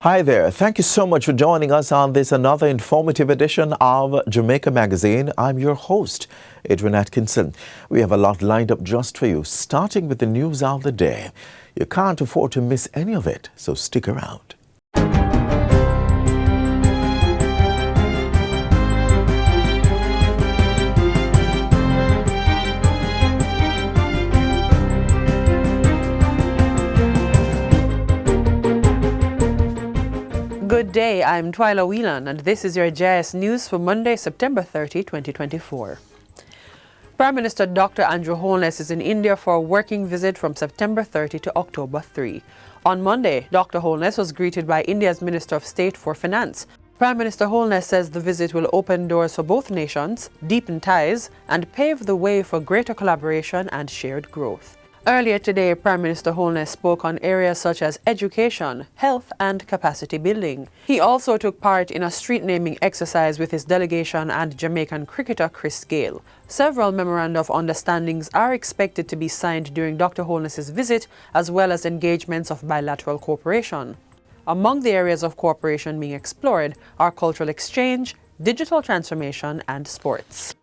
Hi there. Thank you so much for joining us on this another informative edition of Jamaica Magazine. I'm your host, Adrian Atkinson. We have a lot lined up just for you, starting with the news of the day. You can't afford to miss any of it, so stick around. Good day, I'm Twyla Whelan, and this is your JS News for Monday, September 30, 2024. Prime Minister Dr. Andrew Holness is in India for a working visit from September 30 to October 3. On Monday, Dr. Holness was greeted by India's Minister of State for Finance. Prime Minister Holness says the visit will open doors for both nations, deepen ties, and pave the way for greater collaboration and shared growth. Earlier today, Prime Minister Holness spoke on areas such as education, health, and capacity building. He also took part in a street naming exercise with his delegation and Jamaican cricketer Chris Gayle. Several memoranda of understandings are expected to be signed during Dr. Holness's visit, as well as engagements of bilateral cooperation. Among the areas of cooperation being explored are cultural exchange, digital transformation, and sports.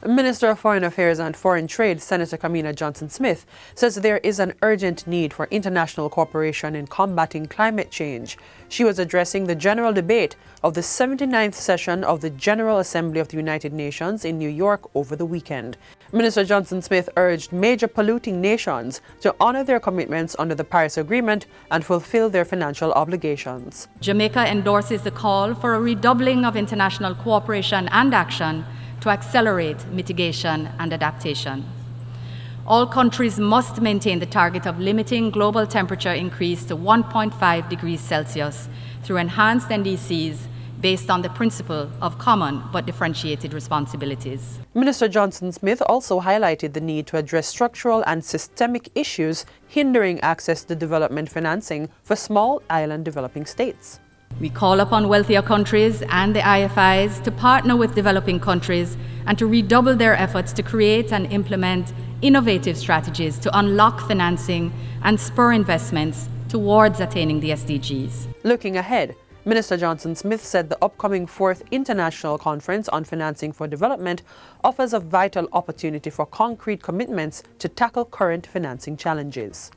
Minister of Foreign Affairs and Foreign Trade, Senator Kamina Johnson-Smith, says there is an urgent need for international cooperation in combating climate change. She was addressing the general debate of the 79th session of the General Assembly of the United Nations in New York over the weekend. Minister Johnson-Smith urged major polluting nations to honor their commitments under the Paris Agreement and fulfill their financial obligations. Jamaica endorses the call for a redoubling of international cooperation and action to accelerate mitigation and adaptation. All countries must maintain the target of limiting global temperature increase to 1.5 degrees Celsius through enhanced NDCs based on the principle of common but differentiated responsibilities. Minister Johnson-Smith also highlighted the need to address structural and systemic issues hindering access to development financing for small island developing states. We call upon wealthier countries and the IFIs to partner with developing countries and to redouble their efforts to create and implement innovative strategies to unlock financing and spur investments towards attaining the SDGs. Looking ahead, Minister Johnson-Smith said the upcoming 4th International Conference on Financing for Development offers a vital opportunity for concrete commitments to tackle current financing challenges.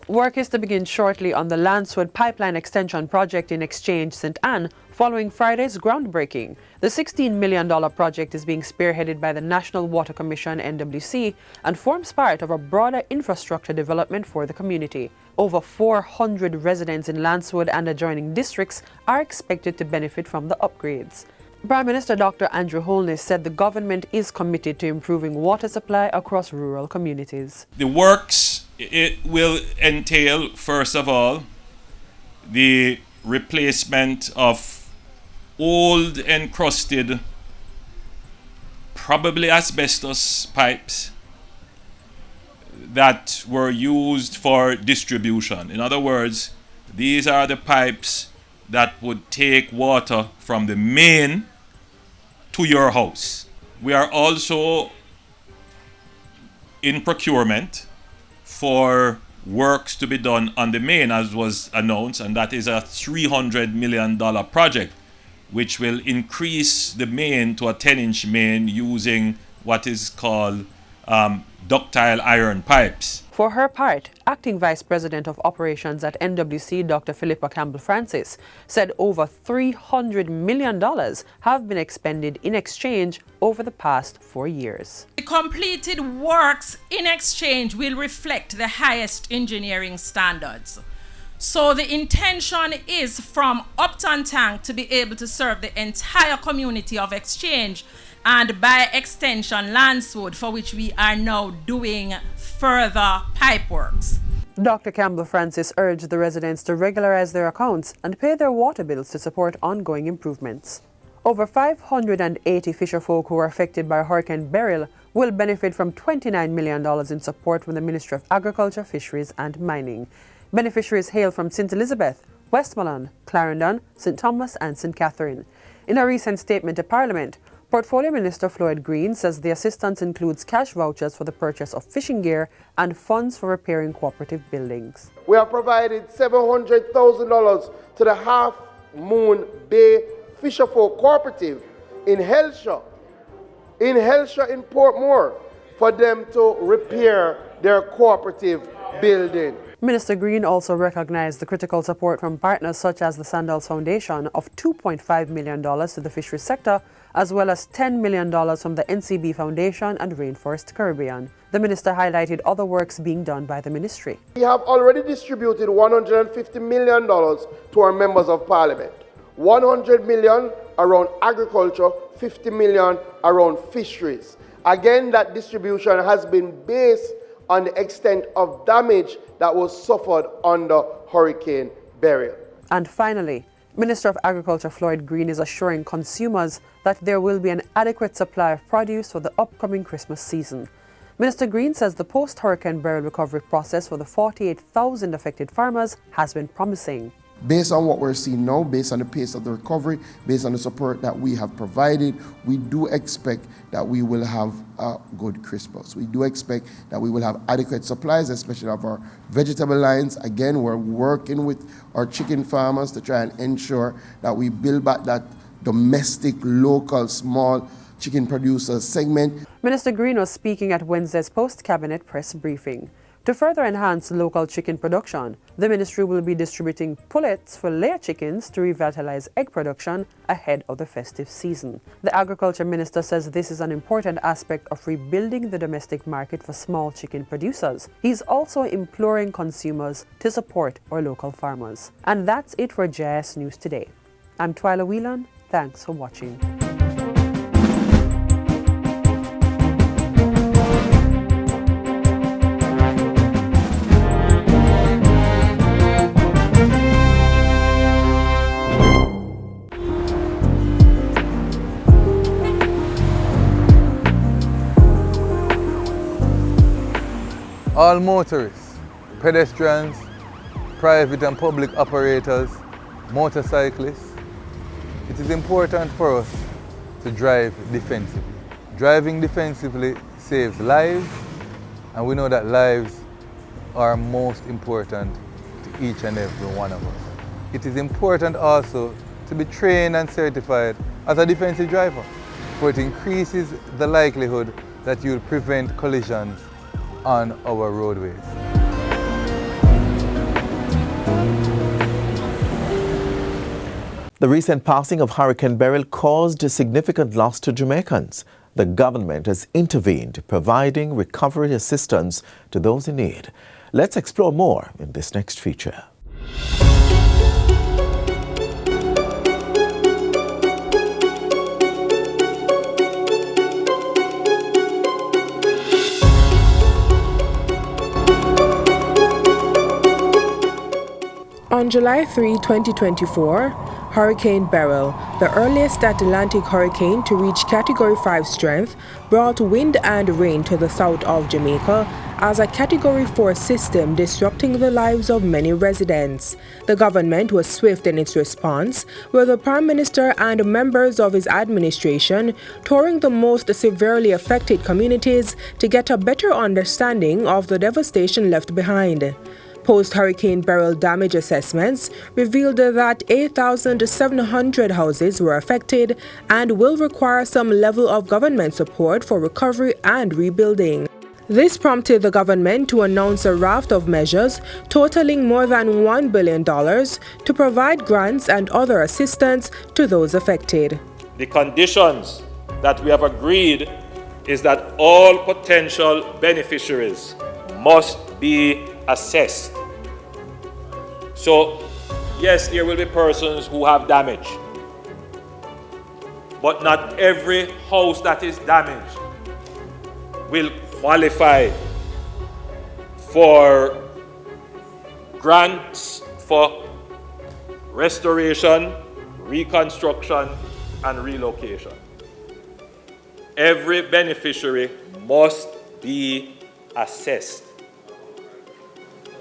Work is to begin shortly on the Lancewood Pipeline Extension project in Exchange, St. Anne, following Friday's groundbreaking. The $16 million project is being spearheaded by the National Water Commission (NWC) and forms part of a broader infrastructure development for the community. Over 400 residents in Lancewood and adjoining districts are expected to benefit from the upgrades. Prime Minister Dr. Andrew Holness said the government is committed to improving water supply across rural communities. The works, it will entail, first of all, the replacement of old encrusted, probably asbestos pipes that were used for distribution. In other words, these are the pipes that would take water from the main to your house. We are also in procurement for works to be done on the main, as was announced, and that is a $300 million project, which will increase the main to a 10-inch main using what is called ductile iron pipes. For her part, Acting Vice President of Operations at NWC, Dr. Philippa Campbell-Francis, said over $300 million have been expended in Exchange over the past 4 years. The completed works in Exchange will reflect the highest engineering standards. So the intention is from Upton Tank to be able to serve the entire community of Exchange, and by extension Lancewood, for which we are now doing further pipe works. Dr. Campbell-Francis urged the residents to regularize their accounts and pay their water bills to support ongoing improvements. Over 580 fisherfolk who were affected by Hurricane Beryl will benefit from $29 million in support from the Ministry of Agriculture, Fisheries and Mining. Beneficiaries hail from St. Elizabeth, Westmoreland, Clarendon, St. Thomas and St. Catherine. In a recent statement to Parliament, Portfolio Minister Floyd Green says the assistance includes cash vouchers for the purchase of fishing gear and funds for repairing cooperative buildings. We have provided $700,000 to the Half Moon Bay Fisherfolk Cooperative in Hellshire in Portmore, for them to repair their cooperative building. Minister Green also recognized the critical support from partners such as the Sandals Foundation of $2.5 million to the fisheries sector, as well as $10 million from the NCB Foundation and Rainforest Caribbean. The minister highlighted other works being done by the ministry. We have already distributed $150 million to our members of parliament. $100 million around agriculture, $50 million around fisheries. Again, that distribution has been based on the extent of damage that was suffered under Hurricane Beryl. And finally, Minister of Agriculture Floyd Green is assuring consumers that there will be an adequate supply of produce for the upcoming Christmas season. Minister Green says the post-Hurricane Beryl recovery process for the 48,000 affected farmers has been promising. Based on what we're seeing now, based on the pace of the recovery, based on the support that we have provided, we do expect that we will have a good Christmas. We do expect that we will have adequate supplies, especially of our vegetable lines. Again, we're working with our chicken farmers to try and ensure that we build back that domestic, local, small chicken producer segment. Minister Green was speaking at Wednesday's post-cabinet press briefing. To further enhance local chicken production, the ministry will be distributing pullets for layer chickens to revitalize egg production ahead of the festive season. The agriculture minister says this is an important aspect of rebuilding the domestic market for small chicken producers. He's also imploring consumers to support our local farmers. And that's it for JS News Today. I'm Twyla Whelan. Thanks for watching. All motorists, pedestrians, private and public operators, motorcyclists, it is important for us to drive defensively. Driving defensively saves lives, and we know that lives are most important to each and every one of us. It is important also to be trained and certified as a defensive driver, for it increases the likelihood that you'll prevent collisions on our roadways. The recent passing of Hurricane Beryl caused a significant loss to Jamaicans. The government has intervened, providing recovery assistance to those in need. Let's explore more in this next feature. On July 3, 2024, Hurricane Beryl, the earliest Atlantic hurricane to reach Category 5 strength, brought wind and rain to the south of Jamaica as a Category 4 system, disrupting the lives of many residents. The government was swift in its response, with the Prime Minister and members of his administration touring the most severely affected communities to get a better understanding of the devastation left behind. Post-Hurricane Beryl damage assessments revealed that 8,700 houses were affected and will require some level of government support for recovery and rebuilding. This prompted the government to announce a raft of measures totaling more than $1 billion to provide grants and other assistance to those affected. The conditions that we have agreed is that all potential beneficiaries must be assessed. So, yes, there will be persons who have damage, but not every house that is damaged will qualify for grants for restoration, reconstruction, and relocation. Every beneficiary must be assessed.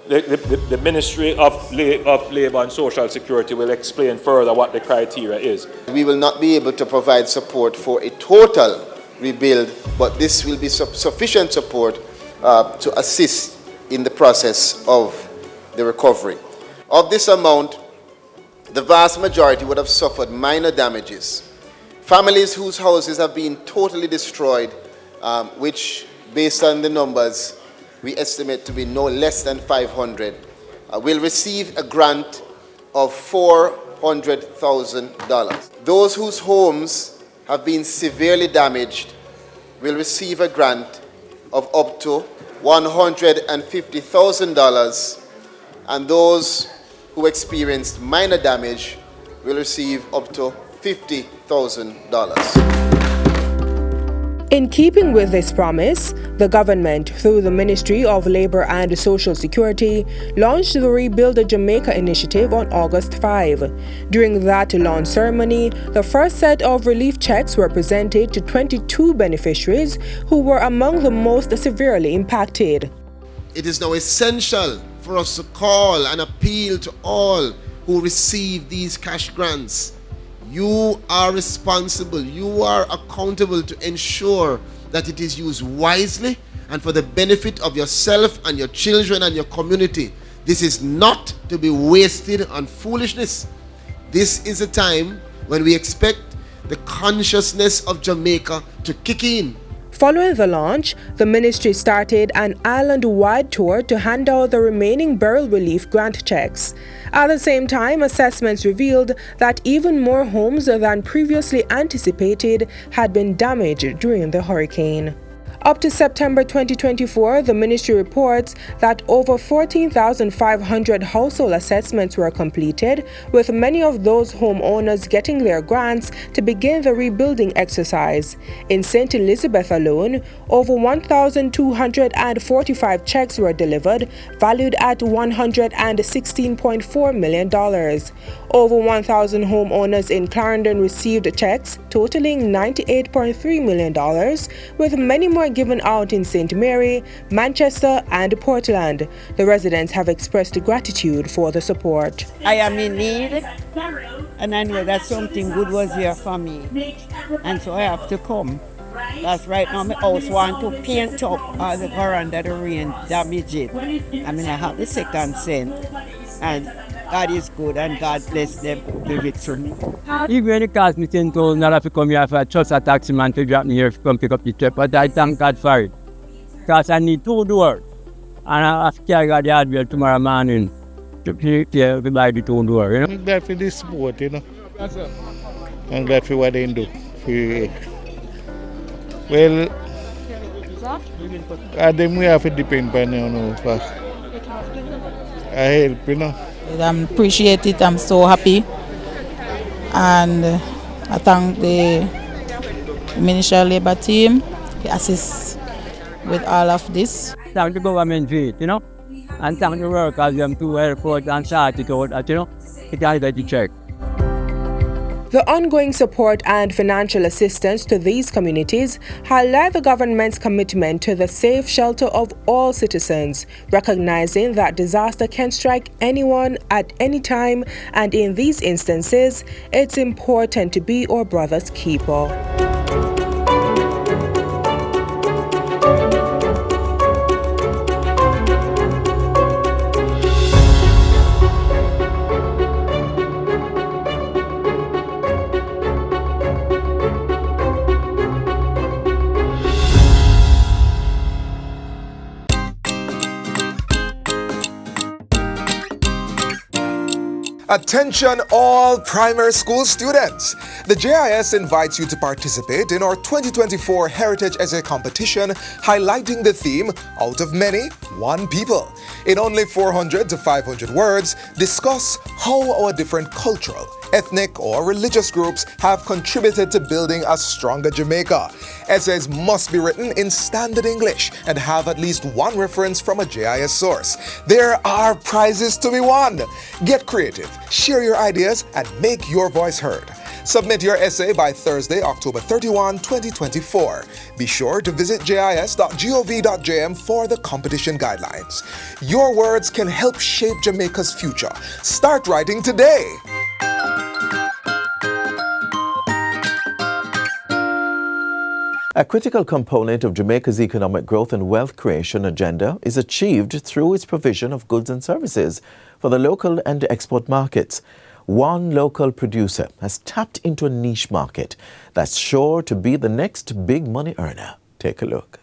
the Ministry of Labour and Social Security will explain further what the criteria is. We will not be able to provide support for a total rebuild, but this will be sufficient support to assist in the process of the recovery. Of this amount, the vast majority would have suffered minor damages. Families whose houses have been totally destroyed, which based on the numbers we estimate to be no less than 500, will receive a grant of $400,000. Those whose homes have been severely damaged will receive a grant of up to $150,000, and those who experienced minor damage will receive up to $50,000. In keeping with this promise, the government, through the Ministry of Labour and Social Security, launched the Rebuild Jamaica initiative on August 5. During that launch ceremony, the first set of relief checks were presented to 22 beneficiaries who were among the most severely impacted. It is now essential for us to call and appeal to all who receive these cash grants. You are responsible, you are accountable to ensure that it is used wisely and for the benefit of yourself and your children and your community. This is not to be wasted on foolishness. This is a time when we expect the consciousness of Jamaica to kick in. Following the launch, the ministry started an island-wide tour to hand out the remaining burial relief grant checks. At the same time, assessments revealed that even more homes than previously anticipated had been damaged during the hurricane. Up to September 2024, the ministry reports that over 14,500 household assessments were completed, with many of those homeowners getting their grants to begin the rebuilding exercise. In St. Elizabeth alone, over 1,245 checks were delivered, valued at $116.4 million. Over 1,000 homeowners in Clarendon received checks totaling $98.3 million, with many more given out in St. Mary, Manchester, and Portland. The residents have expressed gratitude for the support. I am in need, and I know that something good was here for me, and so I have to come. That's right now my house want to paint up all the veranda, the rain damage it. I mean, I have the second cent, and God is good, and God bless them give it to me. Even it cost me $10,000 to come here for just a taxi man to drop me here to come pick up the check, but I thank God for it. Because I need 2 doors, and I have to carry the hardware tomorrow morning to buy the 2 doors, you know. I'm glad for this sport, you know. I'm glad for what they do. Well, then we have to depend on you know, first. I help, you know. I appreciate it. I'm so happy, and I thank the Ministry of Labour team to assist with all of this. Thank the government for it, you know, and thank the workers them to help out and start it out, you know, it can get the check. The ongoing support and financial assistance to these communities highlight the government's commitment to the safe shelter of all citizens, recognizing that disaster can strike anyone at any time, and in these instances, it's important to be our brother's keeper. Attention all primary school students! The JIS invites you to participate in our 2024 Heritage Essay Competition highlighting the theme, Out of Many, One People. In only 400 to 500 words, discuss how our different cultural, ethnic or religious groups have contributed to building a stronger Jamaica. Essays must be written in standard English and have at least one reference from a JIS source. There are prizes to be won. Get creative, share your ideas, and make your voice heard. Submit your essay by Thursday, October 31, 2024. Be sure to visit jis.gov.jm for the competition guidelines. Your words can help shape Jamaica's future. Start writing today. A critical component of Jamaica's economic growth and wealth creation agenda is achieved through its provision of goods and services for the local and export markets. One local producer has tapped into a niche market that's sure to be the next big money earner. Take a look.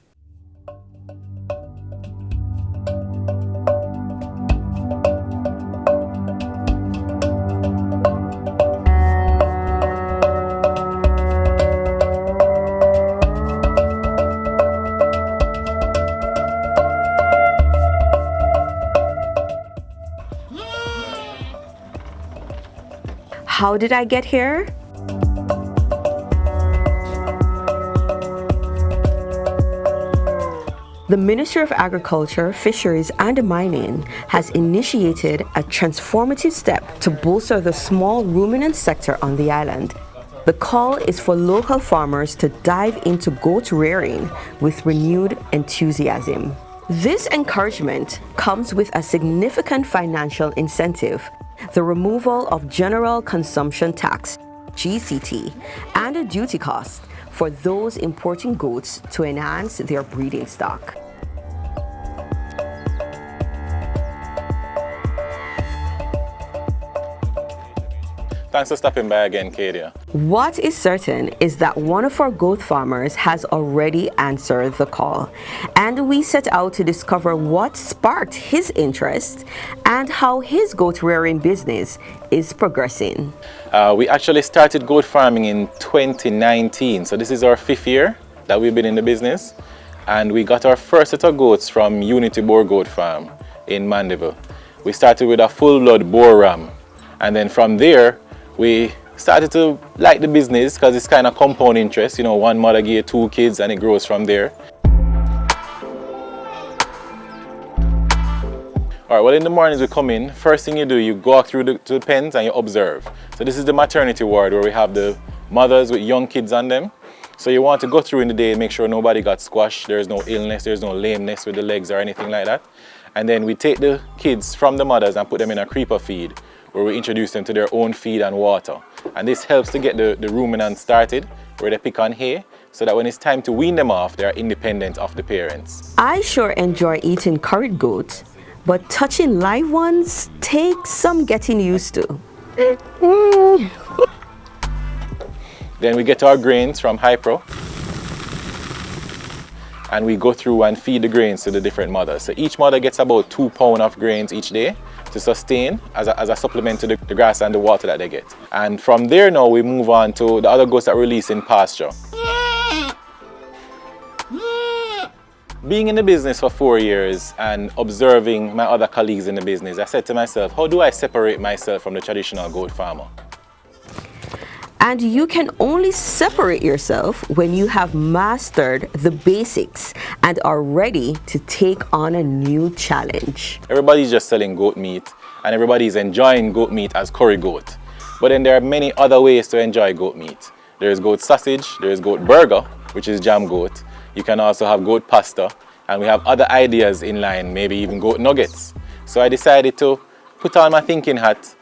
How did I get here? The Ministry of Agriculture, Fisheries and Mining has initiated a transformative step to bolster the small ruminant sector on the island. The call is for local farmers to dive into goat rearing with renewed enthusiasm. This encouragement comes with a significant financial incentive: the removal of General Consumption Tax, GCT, and a duty cost for those importing goats to enhance their breeding stock. Thanks for stopping by again, Kadia. What is certain is that one of our goat farmers has already answered the call, and we set out to discover what sparked his interest and how his goat rearing business is progressing. We actually started goat farming in 2019, so this is our 5th year that we've been in the business, and we got our first set of goats from Unity Boar Goat Farm in Mandeville. We started with a full-blood boar ram, and then from there we started to like the business because it's kind of compound interest. You know, one mother gave 2 kids and it grows from there. All right, well, in the mornings we come in, first thing you do, you go through the pens and you observe. So this is the maternity ward where we have the mothers with young kids on them. So you want to go through in the day and make sure nobody got squashed, there's no illness, there's no lameness with the legs or anything like that. And then we take the kids from the mothers and put them in a creeper feed, where we introduce them to their own feed and water. And this helps to get the ruminants started, where they pick on hay, so that when it's time to wean them off, they are independent of the parents. I sure enjoy eating curried goat, but touching live ones takes some getting used to. Then we get our grains from Hypro, and we go through and feed the grains to the different mothers. So each mother gets about 2 pounds of grains each day to sustain as a supplement to the grass and the water that they get. And from there now we move on to the other goats that release in pasture. Being in the business for 4 years and observing my other colleagues in the business, I said to myself, how do I separate myself from the traditional goat farmer? And you can only separate yourself when you have mastered the basics and are ready to take on a new challenge. Everybody's just selling goat meat and everybody's enjoying goat meat as curry goat. But then there are many other ways to enjoy goat meat. There is goat sausage, there is goat burger, which is jam goat. You can also have goat pasta, and we have other ideas in line, maybe even goat nuggets. So I decided to put on my thinking hat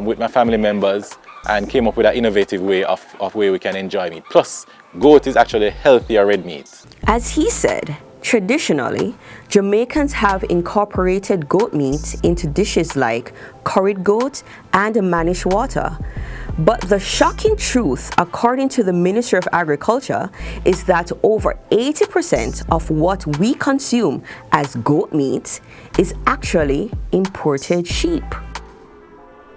with my family members and came up with an innovative way of where we can enjoy meat. Plus, goat is actually healthier red meat. As he said, traditionally, Jamaicans have incorporated goat meat into dishes like curried goat and manish water. But the shocking truth, according to the Ministry of Agriculture, is that over 80% of what we consume as goat meat is actually imported sheep.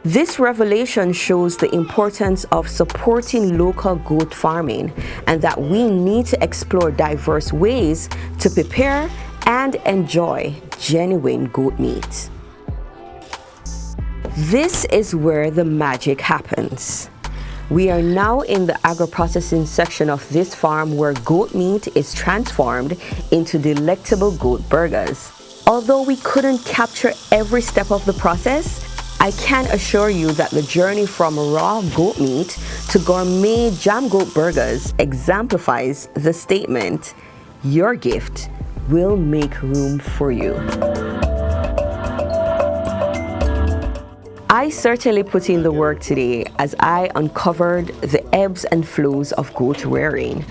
This revelation shows the importance of supporting local goat farming and that we need to explore diverse ways to prepare and enjoy genuine goat meat. This is where the magic happens. We are now in the agro-processing section of this farm where goat meat is transformed into delectable goat burgers. Although we couldn't capture every step of the process, I can assure you that the journey from raw goat meat to gourmet jam goat burgers exemplifies the statement, your gift will make room for you. I certainly put in the work today as I uncovered the ebbs and flows of goat rearing.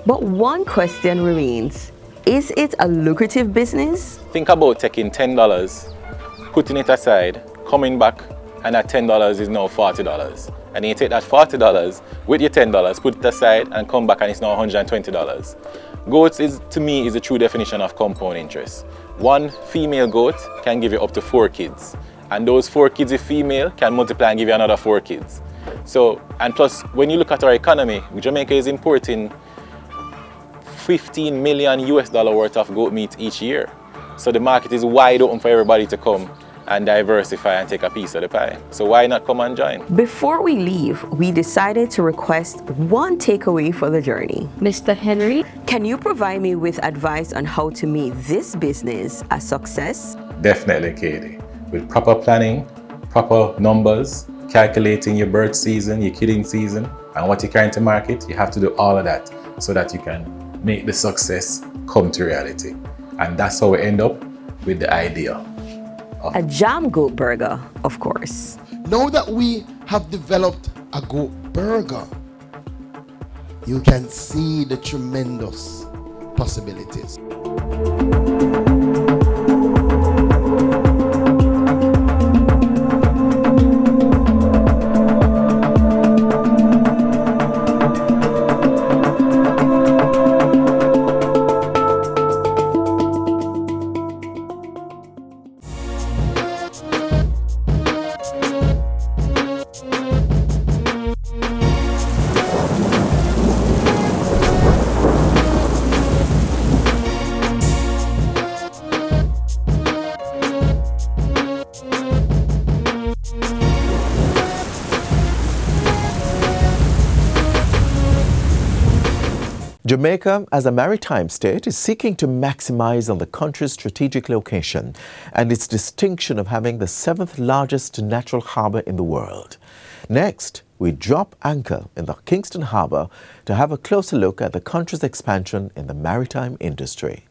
But one question remains, is it a lucrative business? Think about taking $10, putting it aside, coming back, and that $10 is now $40. And you take that $40 with your $10, put it aside, and come back, and it's now $120. Goats, to me, is a true definition of compound interest. One female goat can give you up to 4 kids. And those 4 kids, if female, can multiply and give you another 4 kids. So, and plus, when you look at our economy, Jamaica is importing $15 million worth of goat meat each year. So the market is wide open for everybody to come and diversify and take a piece of the pie. So why not come and join? Before we leave, we decided to request one takeaway for the journey. Mr. Henry, can you provide me with advice on how to make this business a success? Definitely, Katie. With proper planning, proper numbers, calculating your birth season, your kidding season, and what you're carrying to market, you have to do all of that so that you can make the success come to reality. And that's how we end up with the idea of a jam goat burger, of course. Now that we have developed a goat burger, you can see the tremendous possibilities. Jamaica, as a maritime state, is seeking to maximize on the country's strategic location and its distinction of having the 7th largest natural harbour in the world. Next, we drop anchor in the Kingston Harbour to have a closer look at the country's expansion in the maritime industry.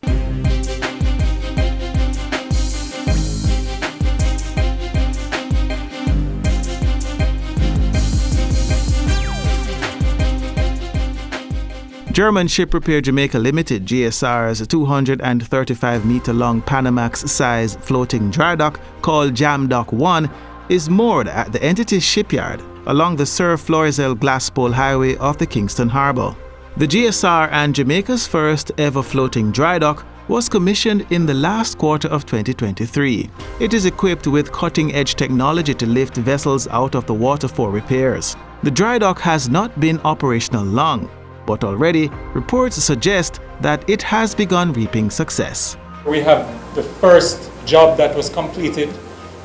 German Ship Repair Jamaica Limited, GSR's 235-meter-long Panamax-size floating dry dock called Jam Dock 1 is moored at the entity's shipyard along the Sir Florizel Glaspole Highway of the Kingston Harbour. The GSR and Jamaica's first ever floating dry dock was commissioned in the last quarter of 2023. It is equipped with cutting-edge technology to lift vessels out of the water for repairs. The dry dock has not been operational long, but already reports suggest that it has begun reaping success. We have the first job that was completed.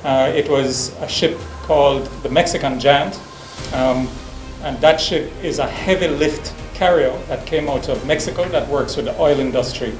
It was a ship called the Mexican Giant, and that ship is a heavy lift carrier that came out of Mexico that works with the oil industry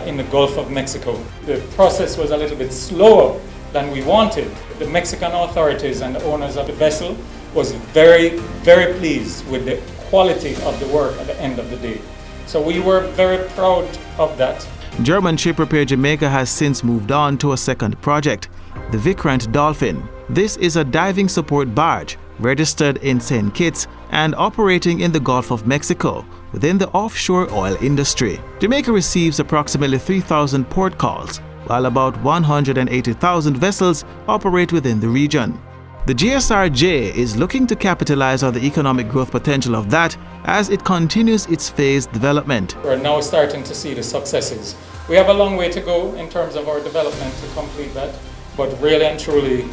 in the Gulf of Mexico. The process was a little bit slower than we wanted. The Mexican authorities and the owners of the vessel was very, very pleased with the quality of the work at the end of the day. So we were very proud of that. German Ship Repair Jamaica has since moved on to a second project, the Vikrant Dolphin. This is a diving support barge registered in St. Kitts and operating in the Gulf of Mexico within the offshore oil industry. Jamaica receives approximately 3,000 port calls, while about 180,000 vessels operate within the region. The GSRJ is looking to capitalize on the economic growth potential of that as it continues its phased development. We're now starting to see the successes. We have a long way to go in terms of our development to complete that, but really and truly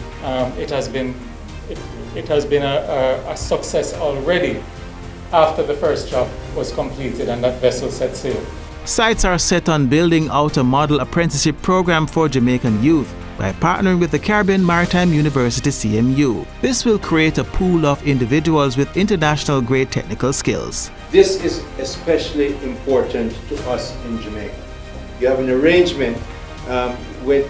it has been a success already after the first job was completed and that vessel set sail. Sights are set on building out a model apprenticeship program for Jamaican youth by partnering with the Caribbean Maritime University CMU. This will create a pool of individuals with international grade technical skills. This is especially important to us in Jamaica. You have an arrangement with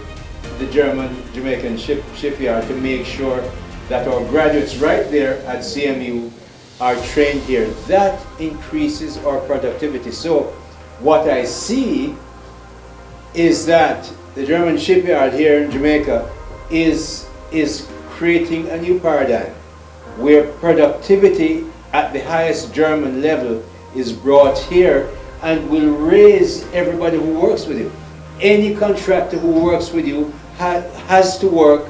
the Jamaican shipyard to make sure that our graduates right there at CMU are trained here. That increases our productivity. So what I see is that the German shipyard here in Jamaica is creating a new paradigm where productivity at the highest German level is brought here and will raise everybody who works with you. Any contractor who works with you has to work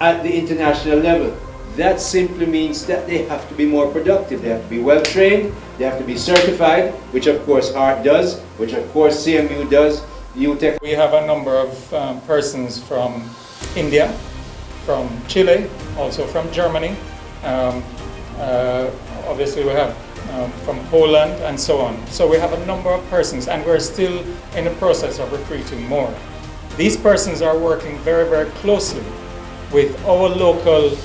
at the international level. That simply means that they have to be more productive. They have to be well trained, they have to be certified, which of course HART does, which of course CMU does, UTEC. We have a number of persons from India, from Chile, also from Germany. Obviously we have from Poland and so on. So we have a number of persons and we're still in the process of recruiting more. These persons are working very, very closely with our local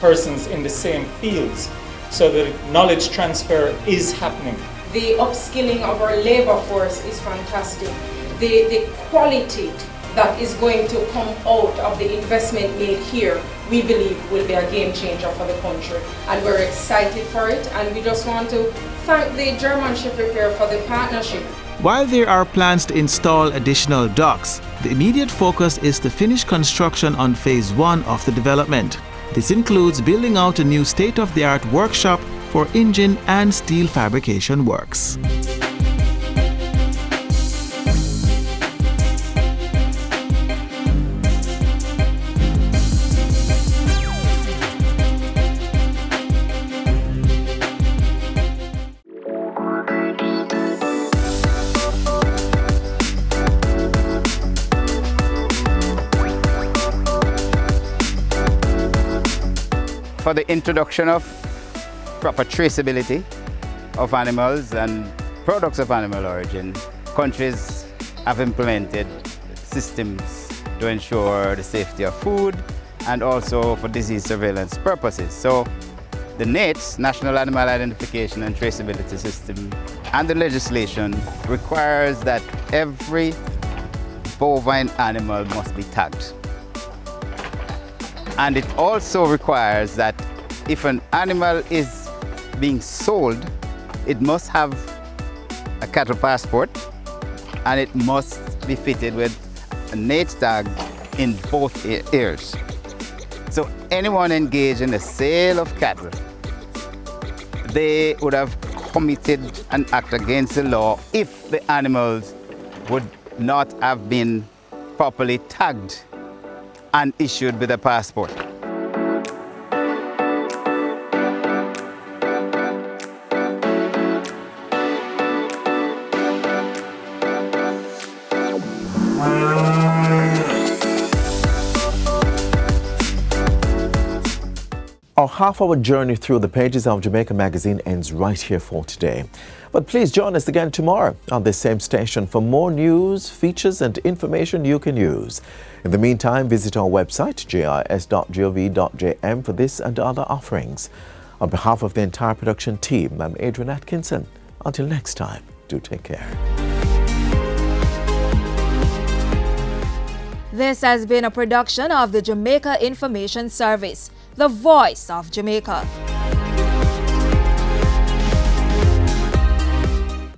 persons in the same fields, so the knowledge transfer is happening. The upskilling of our labor force is fantastic. The quality that is going to come out of the investment made here, we believe will be a game changer for the country. And we're excited for it, and we just want to thank the German Ship Repair for the partnership. While there are plans to install additional docks, the immediate focus is to finish construction on Phase 1 of the development. This includes building out a new state-of-the-art workshop for engine and steel fabrication works. For the introduction of proper traceability of animals and products of animal origin, countries have implemented systems to ensure the safety of food and also for disease surveillance purposes. So the NATES, National Animal Identification and Traceability System, and the legislation requires that every bovine animal must be tagged. And it also requires that if an animal is being sold, it must have a cattle passport and it must be fitted with a NATES tag in both ears. So anyone engaged in the sale of cattle, they would have committed an act against the law if the animals would not have been properly tagged and issued with a passport. Our half-hour journey through the pages of Jamaica Magazine ends right here for today. But please join us again tomorrow on this same station for more news, features and information you can use. In the meantime, visit our website, jis.gov.jm, for this and other offerings. On behalf of the entire production team, I'm Adrian Atkinson. Until next time, do take care. This has been a production of the Jamaica Information Service, the voice of Jamaica.